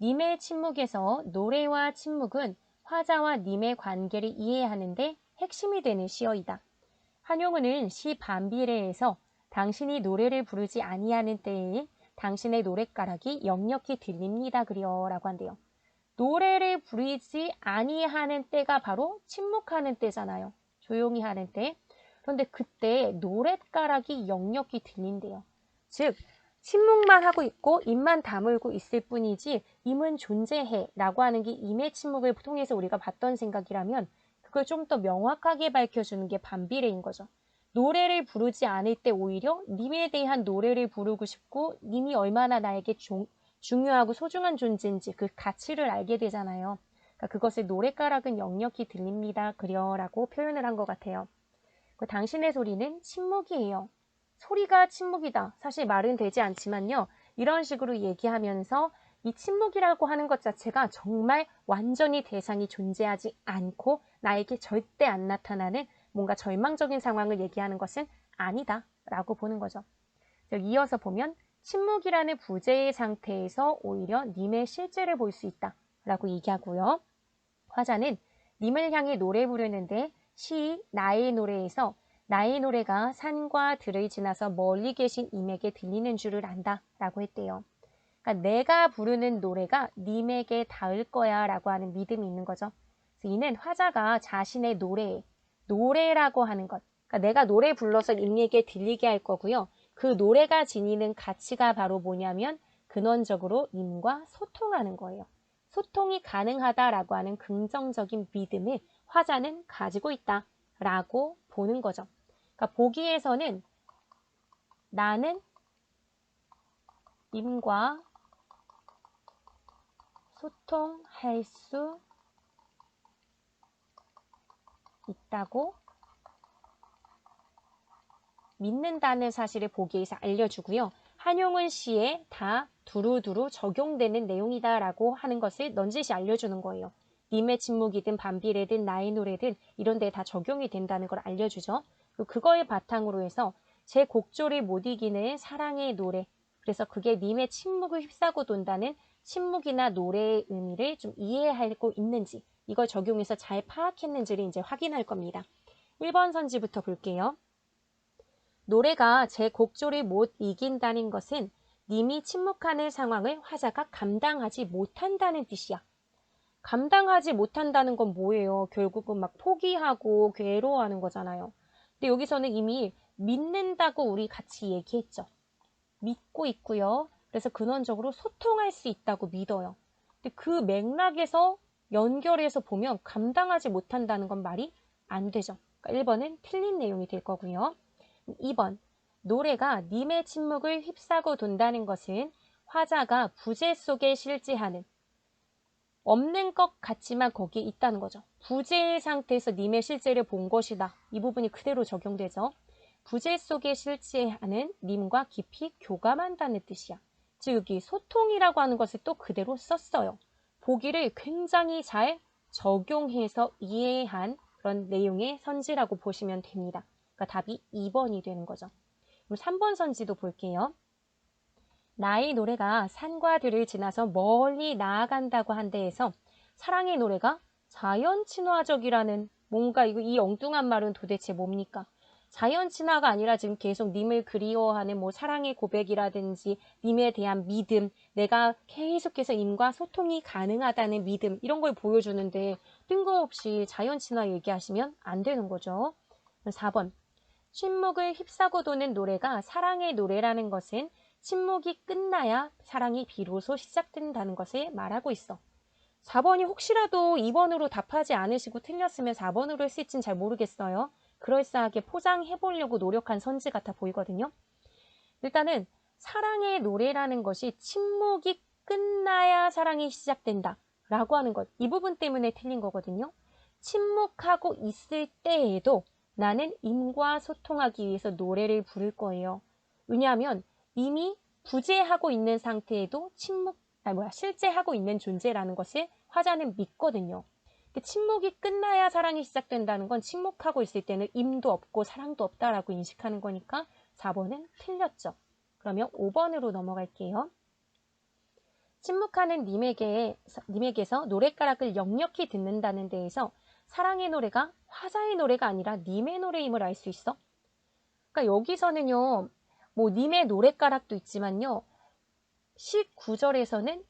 님의 침묵에서 노래와 침묵은 화자와 님의 관계를 이해하는데 핵심이 되는 시어이다. 한용운은 시 반비례에서 당신이 노래를 부르지 아니하는 때에 당신의 노랫가락이 역력히 들립니다 그려 라고 한대요. 노래를 부르지 아니하는 때가 바로 침묵하는 때잖아요. 조용히 하는 때. 그런데 그때 노랫가락이 역력히 들린대요. 즉 침묵만 하고 있고 입만 다물고 있을 뿐이지 임은 존재해 라고 하는 게 임의 침묵을 통해서 우리가 봤던 생각이라면 그걸 좀 더 명확하게 밝혀주는 게 반비례인 거죠. 노래를 부르지 않을 때 오히려 님에 대한 노래를 부르고 싶고 님이 얼마나 나에게 중요하고 소중한 존재인지 그 가치를 알게 되잖아요. 그러니까 그것을 노랫가락은 역력히 들립니다 그려 라고 표현을 한 것 같아요. 당신의 소리는 침묵이에요. 소리가 침묵이다. 사실 말은 되지 않지만요. 이런 식으로 얘기하면서 이 침묵이라고 하는 것 자체가 정말 완전히 대상이 존재하지 않고 나에게 절대 안 나타나는 뭔가 절망적인 상황을 얘기하는 것은 아니다 라고 보는 거죠. 이어서 보면 침묵이라는 부재의 상태에서 오히려 님의 실제를 볼 수 있다 라고 얘기하고요. 화자는 님을 향해 노래 부르는데 시 나의 노래에서 나의 노래가 산과 들을 지나서 멀리 계신 님에게 들리는 줄을 안다 라고 했대요. 그러니까 내가 부르는 노래가 님에게 닿을 거야 라고 하는 믿음이 있는 거죠. 그래서 이는 화자가 자신의 노래라고 하는 것, 그러니까 내가 노래 불러서 님에게 들리게 할 거고요. 그 노래가 지니는 가치가 바로 뭐냐면 근원적으로 님과 소통하는 거예요. 소통이 가능하다라고 하는 긍정적인 믿음을 화자는 가지고 있다라고 보는 거죠. 그러니까 보기에서는 나는 님과 소통할 수 있다고 믿는다는 사실을 보기에서 알려주고요. 한용운 시에 다 두루두루 적용되는 내용이다라고 하는 것을 넌지시 알려주는 거예요. 님의 침묵이든 반비례든 나의 노래든 이런 데에 다 적용이 된다는 걸 알려주죠. 그거에 바탕으로 해서 제 곡조를 못 이기는 사랑의 노래, 그래서 그게 님의 침묵을 휩싸고 돈다는 침묵이나 노래의 의미를 좀 이해하고 있는지 이걸 적용해서 잘 파악했는지를 이제 확인할 겁니다. 1번 선지부터 볼게요. 노래가 제 곡조를 못 이긴다는 것은 님이 침묵하는 상황을 화자가 감당하지 못한다는 뜻이야. 감당하지 못한다는 건 뭐예요? 결국은 막 포기하고 괴로워하는 거잖아요. 근데 여기서는 이미 믿는다고 우리 같이 얘기했죠. 믿고 있고요. 그래서 근원적으로 소통할 수 있다고 믿어요. 근데 그 맥락에서 연결해서 보면 감당하지 못한다는 건 말이 안 되죠. 그러니까 1번은 틀린 내용이 될 거고요. 2번, 노래가 님의 침묵을 휩싸고 돈다는 것은 화자가 부재 속에 실제하는 없는 것 같지만 거기에 있다는 거죠. 부재의 상태에서 님의 실제를 본 것이다. 이 부분이 그대로 적용되죠. 부재 속에 실제하는 님과 깊이 교감한다는 뜻이야. 즉 여기 소통이라고 하는 것을 또 그대로 썼어요. 보기를 굉장히 잘 적용해서 이해한 그런 내용의 선지라고 보시면 됩니다. 그러니까 답이 2번이 되는 거죠. 그럼 3번 선지도 볼게요. 나의 노래가 산과 들을 지나서 멀리 나아간다고 한 데에서 사랑의 노래가 자연 친화적이라는 뭔가 이 엉뚱한 말은 도대체 뭡니까? 자연 친화가 아니라 지금 계속 님을 그리워하는 뭐 사랑의 고백이라든지 님에 대한 믿음, 내가 계속해서 님과 소통이 가능하다는 믿음 이런 걸 보여주는데 뜬금없이 자연 친화 얘기하시면 안 되는 거죠. 4번 침묵을 휩싸고 도는 노래가 사랑의 노래라는 것은 침묵이 끝나야 사랑이 비로소 시작된다는 것을 말하고 있어. 4번이 혹시라도 2번으로 답하지 않으시고 틀렸으면 4번으로 했을진 잘 모르겠어요. 그럴싸하게 포장해 보려고 노력한 선지 같아 보이거든요. 일단은 사랑의 노래라는 것이 침묵이 끝나야 사랑이 시작된다 라고 하는 것. 이 부분 때문에 틀린 거거든요. 침묵하고 있을 때에도 나는 임과 소통하기 위해서 노래를 부를 거예요. 왜냐하면 이미 부재하고 있는 상태에도 실제하고 있는 존재라는 것을 화자는 믿거든요. 근데 침묵이 끝나야 사랑이 시작된다는 건 침묵하고 있을 때는 임도 없고 사랑도 없다라고 인식하는 거니까 4번은 틀렸죠. 그러면 5번으로 넘어갈게요. 침묵하는 님에게서 노랫가락을 역력히 듣는다는 데에서 사랑의 노래가 화자의 노래가 아니라 님의 노래임을 알 수 있어. 그러니까 여기서는요, 뭐 님의 노랫가락도 있지만요, 19절에서는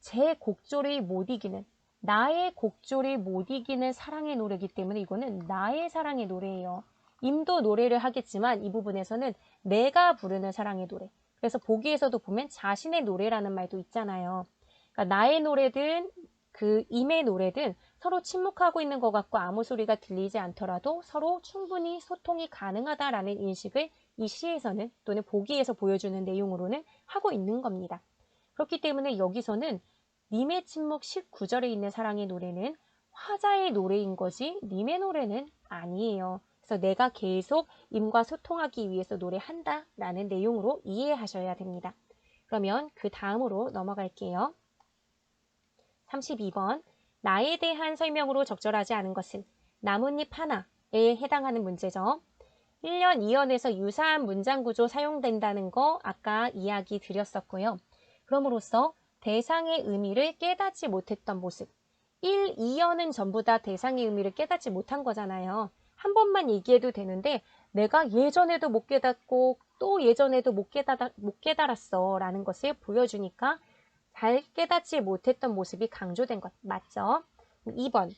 제 곡조를 못 이기는, 나의 곡조를 못 이기는 사랑의 노래이기 때문에 이거는 나의 사랑의 노래예요. 임도 노래를 하겠지만 이 부분에서는 내가 부르는 사랑의 노래. 그래서 보기에서도 보면 자신의 노래라는 말도 있잖아요. 그러니까 나의 노래든 그 임의 노래든 서로 침묵하고 있는 것 같고 아무 소리가 들리지 않더라도 서로 충분히 소통이 가능하다라는 인식을 이 시에서는 또는 보기에서 보여주는 내용으로는 하고 있는 겁니다. 그렇기 때문에 여기서는 님의 침묵 19절에 있는 사랑의 노래는 화자의 노래인 거지 님의 노래는 아니에요. 그래서 내가 계속 임과 소통하기 위해서 노래한다 라는 내용으로 이해하셔야 됩니다. 그러면 그 다음으로 넘어갈게요. 32번 나에 대한 설명으로 적절하지 않은 것은 나뭇잎 하나에 해당하는 문제죠. 1년, 2년에서 유사한 문장 구조 사용된다는 거 아까 이야기 드렸었고요. 그럼으로써 대상의 의미를 깨닫지 못했던 모습. 1, 2년은 전부 다 대상의 의미를 깨닫지 못한 거잖아요. 한 번만 얘기해도 되는데 내가 예전에도 못 깨닫고 또 예전에도 못 깨달았어 라는 것을 보여주니까 잘 깨닫지 못했던 모습이 강조된 것 맞죠? 2번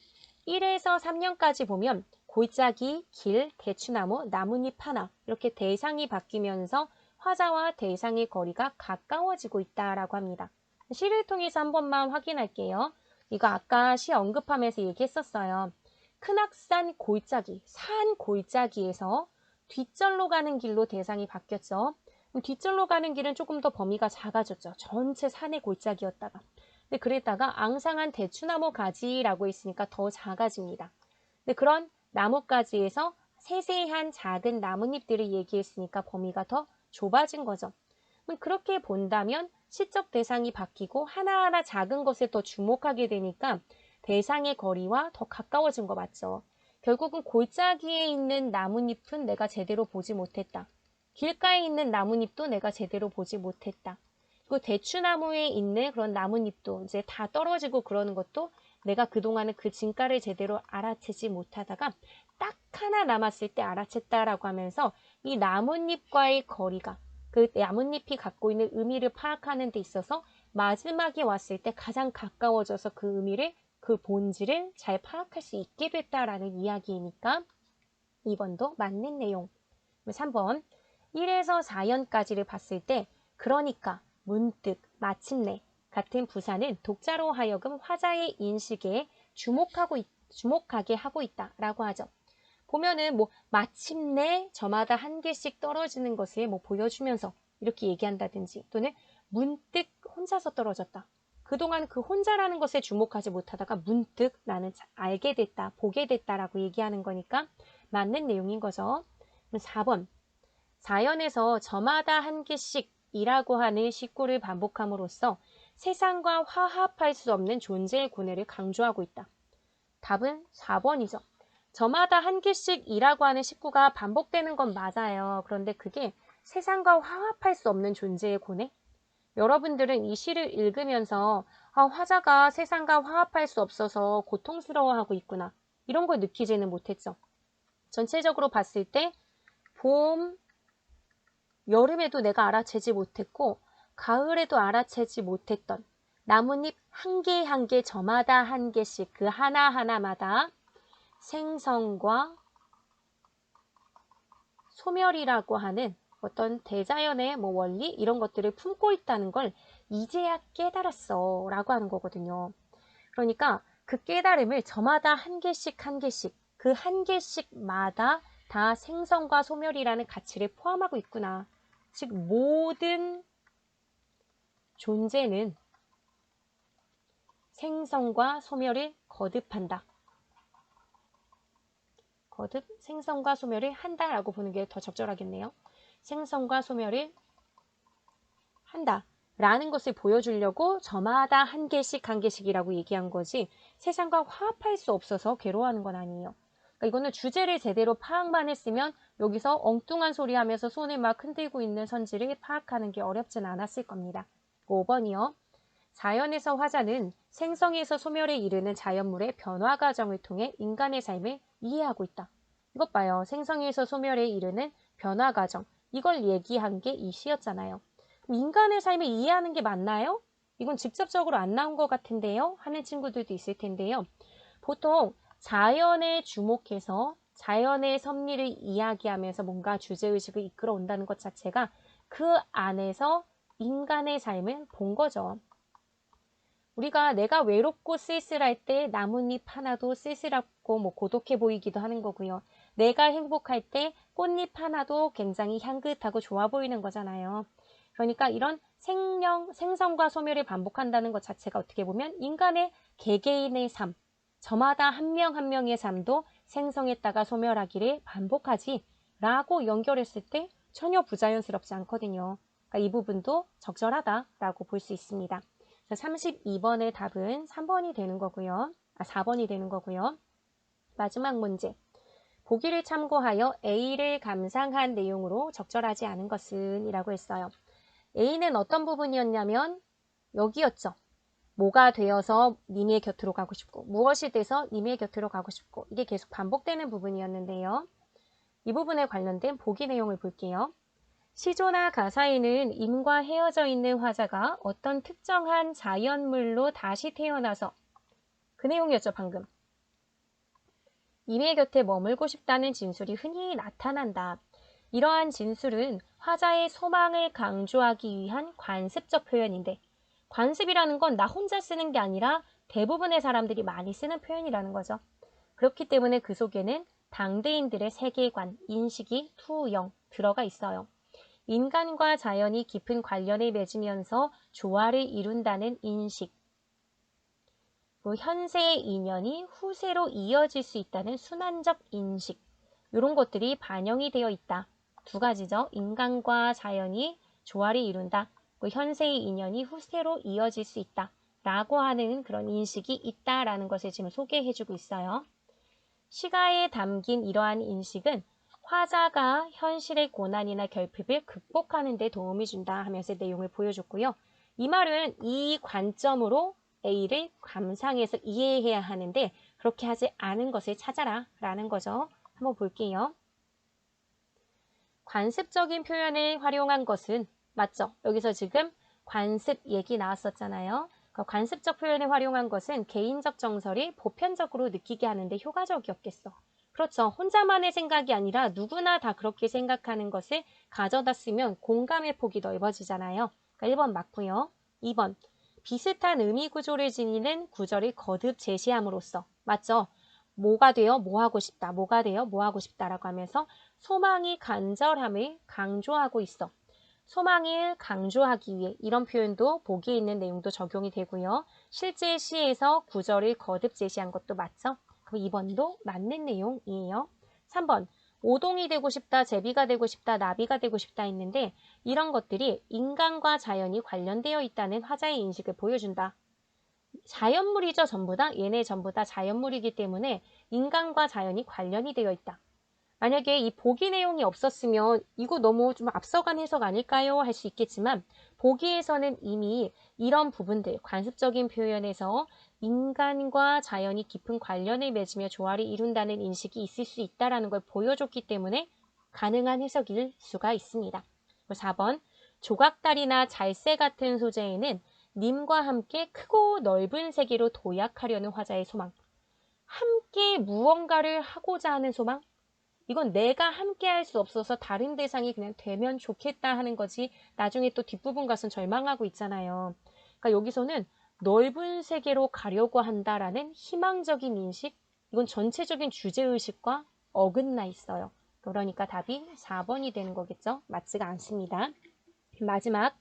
1에서 3년까지 보면 골짜기, 길, 대추나무, 나뭇잎 하나 이렇게 대상이 바뀌면서 화자와 대상의 거리가 가까워지고 있다라고 합니다. 시를 통해서 한 번만 확인할게요. 이거 아까 시 언급하면서 얘기했었어요. 큰악산 골짜기, 산 골짜기에서 뒷절로 가는 길로 대상이 바뀌었죠. 뒷절로 가는 길은 조금 더 범위가 작아졌죠. 전체 산의 골짜기였다가. 근데 그랬다가 앙상한 대추나무 가지라고 했으니까 더 작아집니다. 근데 그런 나뭇가지에서 세세한 작은 나뭇잎들을 얘기했으니까 범위가 더 좁아진 거죠. 그렇게 본다면 시적 대상이 바뀌고 하나하나 작은 것에 더 주목하게 되니까 대상의 거리와 더 가까워진 거 맞죠? 결국은 골짜기에 있는 나뭇잎은 내가 제대로 보지 못했다. 길가에 있는 나뭇잎도 내가 제대로 보지 못했다. 그리고 대추나무에 있는 그런 나뭇잎도 이제 다 떨어지고 그러는 것도 내가 그동안은 그 진가를 제대로 알아채지 못하다가 딱 하나 남았을 때 알아챘다라고 하면서 이 나뭇잎과의 거리가 그 나뭇잎이 갖고 있는 의미를 파악하는 데 있어서 마지막에 왔을 때 가장 가까워져서 그 의미를 그 본질을 잘 파악할 수 있게 됐다라는 이야기이니까 2번도 맞는 내용. 3번 1에서 4연까지를 봤을 때 그러니까 문득 마침내 같은 부사는 독자로 하여금 화자의 인식에 주목하게 하고 있다라고 하죠. 보면은 뭐 마침내 저마다 한 개씩 떨어지는 것을 뭐 보여주면서 이렇게 얘기한다든지 또는 문득 혼자서 떨어졌다. 그동안 그 혼자라는 것에 주목하지 못하다가 문득 나는 알게 됐다, 보게 됐다라고 얘기하는 거니까 맞는 내용인 거죠. 4번 4연에서 저마다 한 개씩이라고 하는 식구를 반복함으로써 세상과 화합할 수 없는 존재의 고뇌를 강조하고 있다. 답은 4번이죠. 저마다 한 개씩이라고 하는 식구가 반복되는 건 맞아요. 그런데 그게 세상과 화합할 수 없는 존재의 고뇌? 여러분들은 이 시를 읽으면서 화자가 세상과 화합할 수 없어서 고통스러워하고 있구나. 이런 걸 느끼지는 못했죠. 전체적으로 봤을 때 봄, 여름에도 내가 알아채지 못했고 가을에도 알아채지 못했던 나뭇잎 한 개 한 개 저마다 한 개씩 그 하나하나마다 생성과 소멸이라고 하는 어떤 대자연의 뭐 원리 이런 것들을 품고 있다는 걸 이제야 깨달았어 라고 하는 거거든요. 그러니까 그 깨달음을 저마다 한 개씩 한 개씩 그 한 개씩마다 다 생성과 소멸이라는 가치를 포함하고 있구나. 즉 모든 존재는 생성과 소멸을 거듭한다. 거듭 생성과 소멸을 한다라고 보는 게 더 적절하겠네요. 생성과 소멸을 한다. 라는 것을 보여주려고 저마다 한 개씩 한 개씩이라고 얘기한 거지 세상과 화합할 수 없어서 괴로워하는 건 아니에요. 그러니까 이거는 주제를 제대로 파악만 했으면 여기서 엉뚱한 소리 하면서 손을 막 흔들고 있는 선지를 파악하는 게 어렵진 않았을 겁니다. 5번이요. 자연에서 화자는 생성에서 소멸에 이르는 자연물의 변화 과정을 통해 인간의 삶을 이해하고 있다. 이것 봐요. 생성에서 소멸에 이르는 변화 과정. 이걸 얘기한 게 이 시였잖아요. 인간의 삶을 이해하는 게 맞나요? 이건 직접적으로 안 나온 것 같은데요? 하는 친구들도 있을 텐데요. 보통 자연에 주목해서 자연의 섭리를 이야기하면서 뭔가 주제의식을 이끌어 온다는 것 자체가 그 안에서 인간의 삶을 본 거죠. 우리가 내가 외롭고 쓸쓸할 때 나뭇잎 하나도 쓸쓸하고 고독해 보이기도 하는 거고요. 내가 행복할 때 꽃잎 하나도 굉장히 향긋하고 좋아 보이는 거잖아요. 그러니까 이런 생성과 소멸을 반복한다는 것 자체가 어떻게 보면 인간의 개개인의 삶, 저마다 한 명 한 명의 삶도 생성했다가 소멸하기를 반복하지 라고 연결했을 때 전혀 부자연스럽지 않거든요. 그러니까 이 부분도 적절하다라고 볼 수 있습니다. 32번의 답은 3번이 되는 거고요. 4번이 되는 거고요. 마지막 문제. 보기를 참고하여 A를 감상한 내용으로 적절하지 않은 것은 이라고 했어요. A는 어떤 부분이었냐면 여기였죠. 뭐가 되어서 님의 곁으로 가고 싶고 무엇이 돼서 님의 곁으로 가고 싶고 이게 계속 반복되는 부분이었는데요. 이 부분에 관련된 보기 내용을 볼게요. 시조나 가사에는 임과 헤어져 있는 화자가 어떤 특정한 자연물로 다시 태어나서 그 내용이었죠, 방금. 임의 곁에 머물고 싶다는 진술이 흔히 나타난다. 이러한 진술은 화자의 소망을 강조하기 위한 관습적 표현인데 관습이라는 건 나 혼자 쓰는 게 아니라 대부분의 사람들이 많이 쓰는 표현이라는 거죠. 그렇기 때문에 그 속에는 당대인들의 세계관, 인식이 투영 들어가 있어요. 인간과 자연이 깊은 관련을 맺으면서 조화를 이룬다는 인식, 현세의 인연이 후세로 이어질 수 있다는 순환적 인식, 이런 것들이 반영이 되어 있다. 두 가지죠. 인간과 자연이 조화를 이룬다. 현세의 인연이 후세로 이어질 수 있다. 라고 하는 그런 인식이 있다라는 것을 지금 소개해주고 있어요. 시가에 담긴 이러한 인식은 화자가 현실의 고난이나 결핍을 극복하는 데 도움이 준다 하면서 내용을 보여줬고요. 이 말은 이 관점으로 A를 감상해서 이해해야 하는데 그렇게 하지 않은 것을 찾아라 라는 거죠. 한번 볼게요. 관습적인 표현을 활용한 것은 맞죠? 여기서 지금 관습 얘기 나왔었잖아요. 관습적 표현을 활용한 것은 개인적 정서를 보편적으로 느끼게 하는데 효과적이었겠어. 그렇죠. 혼자만의 생각이 아니라 누구나 다 그렇게 생각하는 것을 가져다 쓰면 공감의 폭이 넓어지잖아요. 그러니까 1번 맞고요. 2번 비슷한 의미 구조를 지니는 구절을 거듭 제시함으로써 맞죠? 뭐가 되어 뭐 하고 싶다, 뭐가 되어 뭐 하고 싶다라고 하면서 소망이 간절함을 강조하고 있어. 소망을 강조하기 위해 이런 표현도 보기에 있는 내용도 적용이 되고요. 실제 시에서 구절을 거듭 제시한 것도 맞죠? 그럼 2번도 맞는 내용이에요. 3번 오동이 되고 싶다, 제비가 되고 싶다, 나비가 되고 싶다 했는데 이런 것들이 인간과 자연이 관련되어 있다는 화자의 인식을 보여준다. 자연물이죠, 전부 다. 얘네 전부 다 자연물이기 때문에 인간과 자연이 관련이 되어 있다. 만약에 이 보기 내용이 없었으면 이거 너무 좀 앞서간 해석 아닐까요? 할 수 있겠지만 보기에서는 이미 이런 부분들, 관습적인 표현에서 인간과 자연이 깊은 관련을 맺으며 조화를 이룬다는 인식이 있을 수 있다는 걸 보여줬기 때문에 가능한 해석일 수가 있습니다. 4번, 조각다리나 잘새 같은 소재에는 님과 함께 크고 넓은 세계로 도약하려는 화자의 소망. 함께 무언가를 하고자 하는 소망? 이건 내가 함께 할 수 없어서 다른 대상이 그냥 되면 좋겠다 하는 거지 나중에 또 뒷부분 가서는 절망하고 있잖아요. 그러니까 여기서는 넓은 세계로 가려고 한다라는 희망적인 인식, 이건 전체적인 주제의식과 어긋나 있어요. 그러니까 답이 4번이 되는 거겠죠? 맞지가 않습니다. 마지막,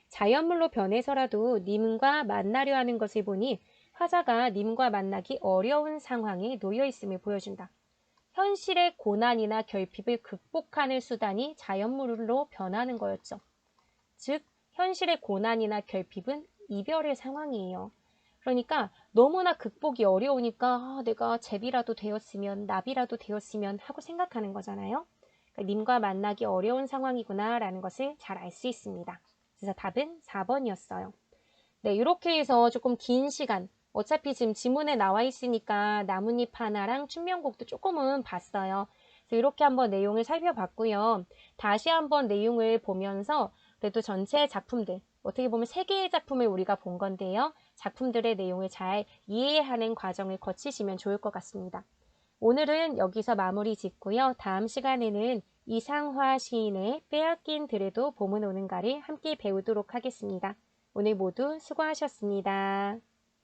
자연물로 변해서라도 님과 만나려 하는 것을 보니 화자가 님과 만나기 어려운 상황에 놓여 있음을 보여준다. 현실의 고난이나 결핍을 극복하는 수단이 자연물로 변하는 거였죠. 즉, 현실의 고난이나 결핍은 이별의 상황이에요. 그러니까 너무나 극복이 어려우니까 내가 제비라도 되었으면 나비라도 되었으면 하고 생각하는 거잖아요. 그러니까 님과 만나기 어려운 상황이구나라는 것을 잘 알 수 있습니다. 그래서 답은 4번이었어요. 네, 이렇게 해서 조금 긴 시간, 어차피 지금 지문에 나와 있으니까 나뭇잎 하나랑 춘명곡도 조금은 봤어요. 그래서 이렇게 한번 내용을 살펴봤고요. 다시 한번 내용을 보면서 그래도 전체 작품들, 어떻게 보면 세 개의 작품을 우리가 본 건데요. 작품들의 내용을 잘 이해하는 과정을 거치시면 좋을 것 같습니다. 오늘은 여기서 마무리 짓고요. 다음 시간에는 이상화 시인의 빼앗긴 들에도 봄은 오는가를 함께 배우도록 하겠습니다. 오늘 모두 수고하셨습니다.